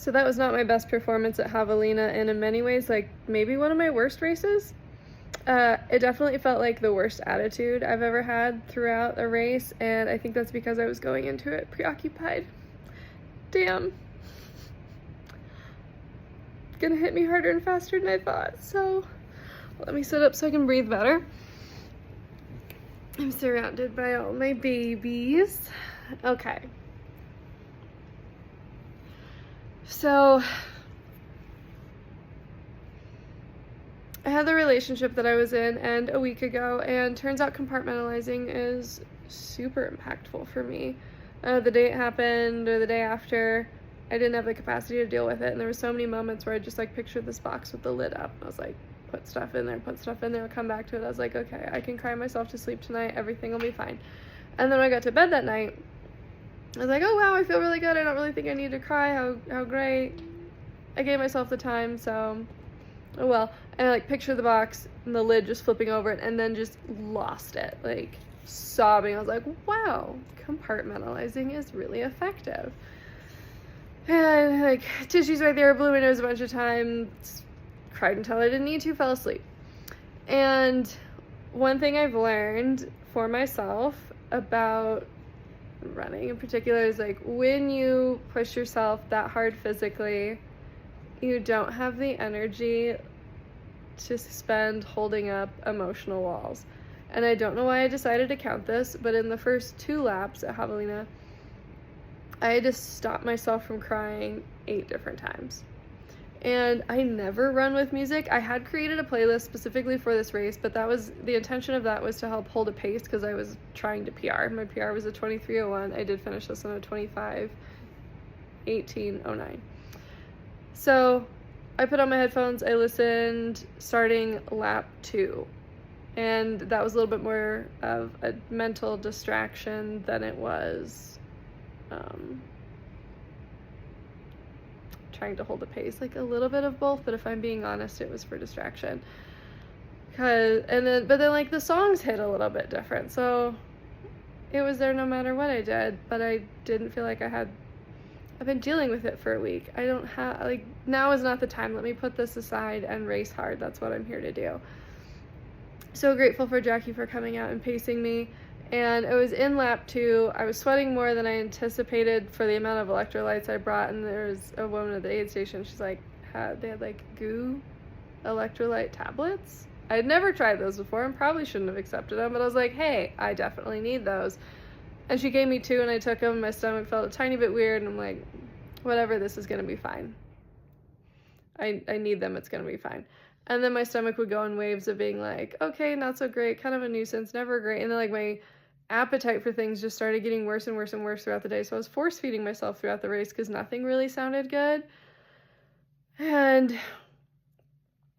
So that was not my best performance at Javelina, and in many ways, like, maybe one of my worst races. It definitely felt like the worst attitude I've ever had throughout a race, and I think that's because I was going into it preoccupied. Damn. Gonna hit me harder and faster than I thought, so let me sit up so I can breathe better. I'm surrounded by all my babies. Okay. So I had the relationship that I was in and a week ago, and turns out compartmentalizing is super impactful for me. The day it happened or the day after, I didn't have the capacity to deal with it, and there were so many moments where I just like pictured this box with the lid up, and I was like, put stuff in there, I'll come back to it. I was like, okay, I can cry myself to sleep tonight, everything will be fine. And then when I got to bed that night, I was like, oh wow, I feel really good, I don't really think I need to cry, how great. I gave myself the time, so oh well. And I like pictured the box and the lid just flipping over it, and then just lost it, like sobbing. I was like, wow, compartmentalizing is really effective. And like tissues right there, blew my nose a bunch of times, cried until I didn't need to, fell asleep. And one thing I've learned for myself about running in particular is like when you push yourself that hard physically, you don't have the energy to spend holding up emotional walls. And I don't know why I decided to count this, but in the first 2 laps at Javelina, I had to stop myself from crying 8 different times. And I never run with music. I had created a playlist specifically for this race, but that was the intention of that was to help hold a pace because I was trying to PR. My PR was a 23:01. I did finish this on a 25:18:09. So I put on my headphones, I listened starting lap 2. And that was a little bit more of a mental distraction than it was trying to hold the pace, like a little bit of both, but if I'm being honest, it was for distraction. But then like the songs hit a little bit different, so it was there no matter what I did, but I didn't feel like I've been dealing with it for a week. I don't have, like, now is not the time. Let me put this aside and race hard. That's what I'm here to do. So grateful for Jackie for coming out and pacing me. And it was in lap 2. I was sweating more than I anticipated for the amount of electrolytes I brought. And there was a woman at the aid station. She's like, they had like goo electrolyte tablets. I had never tried those before and probably shouldn't have accepted them. But I was like, hey, I definitely need those. And she gave me 2 and I took them. My stomach felt a tiny bit weird. And I'm like, whatever, this is going to be fine. I need them. It's going to be fine. And then my stomach would go in waves of being like, okay, not so great, kind of a nuisance, never great. And then like my appetite for things just started getting worse and worse and worse throughout the day. So I was force feeding myself throughout the race because nothing really sounded good. And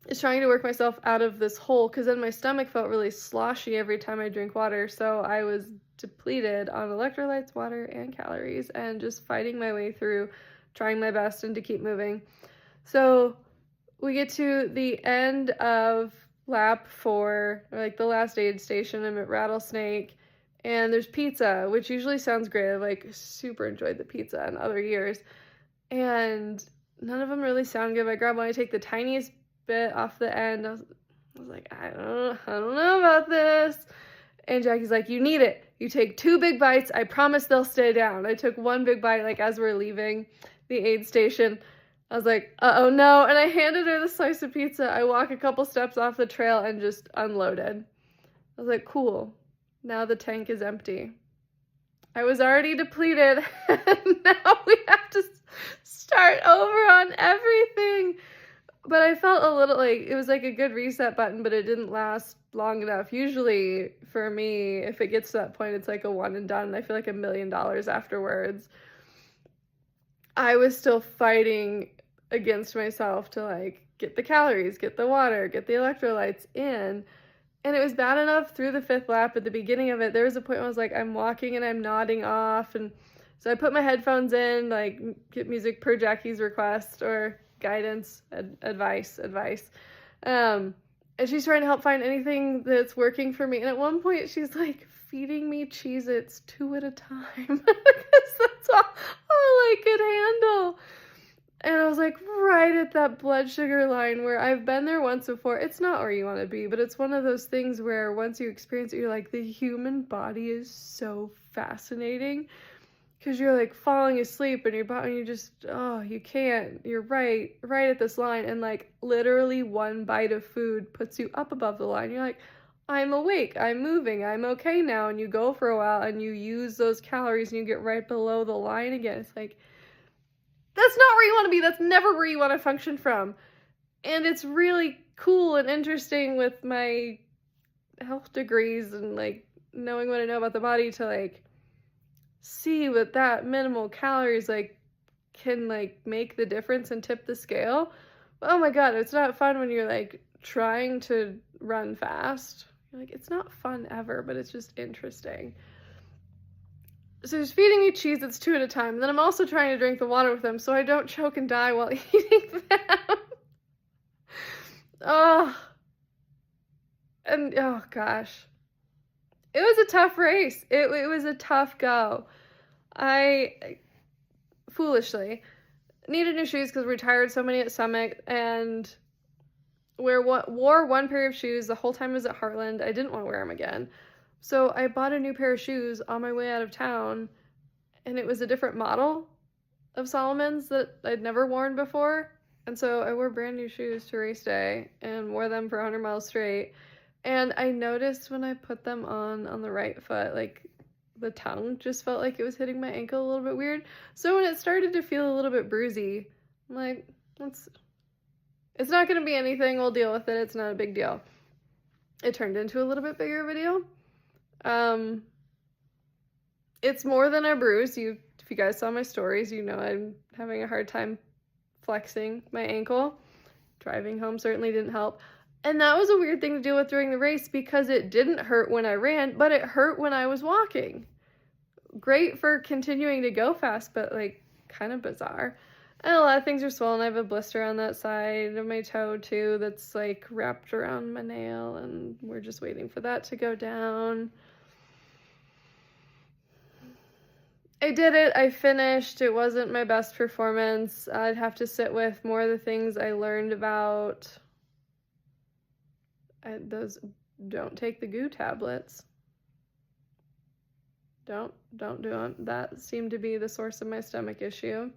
it's trying to work myself out of this hole because then my stomach felt really sloshy every time I drink water. So I was depleted on electrolytes, water, and calories, and just fighting my way through, trying my best and to keep moving. So we get to the end of lap 4, or like the last aid station. I'm at Rattlesnake, and there's pizza, which usually sounds great. I've like super enjoyed the pizza in other years, and none of them really sound good. I grab one, I take the tiniest bit off the end. I was like, I don't know about this. And Jackie's like, you need it. You take 2 big bites. I promise they'll stay down. I took 1 big bite like as we're leaving the aid station. I was like, uh-oh, no. And I handed her the slice of pizza. I walk a couple steps off the trail and just unloaded. I was like, cool. Now the tank is empty. I was already depleted. And now we have to start over on everything. But I felt a little like, it was like a good reset button, but it didn't last long enough. Usually for me, if it gets to that point, it's like a one and done. I feel like $1 million afterwards. I was still fighting against myself to like get the calories, get the water, get the electrolytes in. And it was bad enough through the 5th lap. At the beginning of it, there was a point where I was like, I'm walking and I'm nodding off. And so I put my headphones in, like get music per Jackie's request or guidance, advice. And she's trying to help find anything that's working for me. And at one point she's like feeding me Cheez-Its 2 at a time because that's all I could handle. And was like right at that blood sugar line where I've been there once before. It's not where you want to be, but it's one of those things where once you experience it, you're like, the human body is so fascinating. Because you're like falling asleep and your body, you just, oh, you can't. You're right at this line. And like literally one bite of food puts you up above the line. You're like, I'm awake, I'm moving, I'm okay now. And you go for a while and you use those calories and you get right below the line again. It's like, that's not where you want to be. That's never where you want to function from. And it's really cool and interesting with my health degrees and like knowing what I know about the body to like see what that minimal calories like can like make the difference and tip the scale. Oh my god, it's not fun when you're like trying to run fast. You're like, it's not fun ever, but it's just interesting. So he's feeding me cheese, it's 2 at a time. And then I'm also trying to drink the water with them so I don't choke and die while eating them. Oh. And oh gosh. It was a tough race. It was a tough go. I foolishly needed new shoes because we retired so many at Summit and wore one pair of shoes the whole time I was at Heartland. I didn't want to wear them again. So I bought a new pair of shoes on my way out of town, and it was a different model of Solomon's that I'd never worn before. And so I wore brand new shoes to race day and wore them for 100 miles straight. And I noticed when I put them on the right foot, like the tongue just felt like it was hitting my ankle a little bit weird. So when it started to feel a little bit bruisey, I'm like, it's not going to be anything. We'll deal with it. It's not a big deal. It turned into a little bit bigger of a deal. It's more than a bruise. If you guys saw my stories, you know I'm having a hard time flexing my ankle. Driving home certainly didn't help. And that was a weird thing to deal with during the race because it didn't hurt when I ran, but it hurt when I was walking. Great for continuing to go fast, but like kind of bizarre. And a lot of things are swollen. I have a blister on that side of my toe too that's like wrapped around my nail, and we're just waiting for that to go down. I did it. I finished. It wasn't my best performance. I'd have to sit with more of the things I learned about. Those don't take the goo tablets. Don't do them. That seemed to be the source of my stomach issue.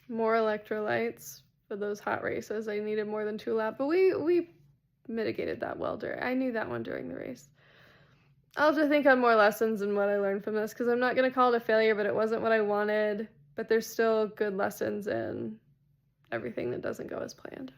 More electrolytes for those hot races. I needed more than 2 laps, but we mitigated that well. I knew that one during the race. I'll have to think on more lessons and what I learned from this, because I'm not going to call it a failure, but it wasn't what I wanted. But there's still good lessons in everything that doesn't go as planned.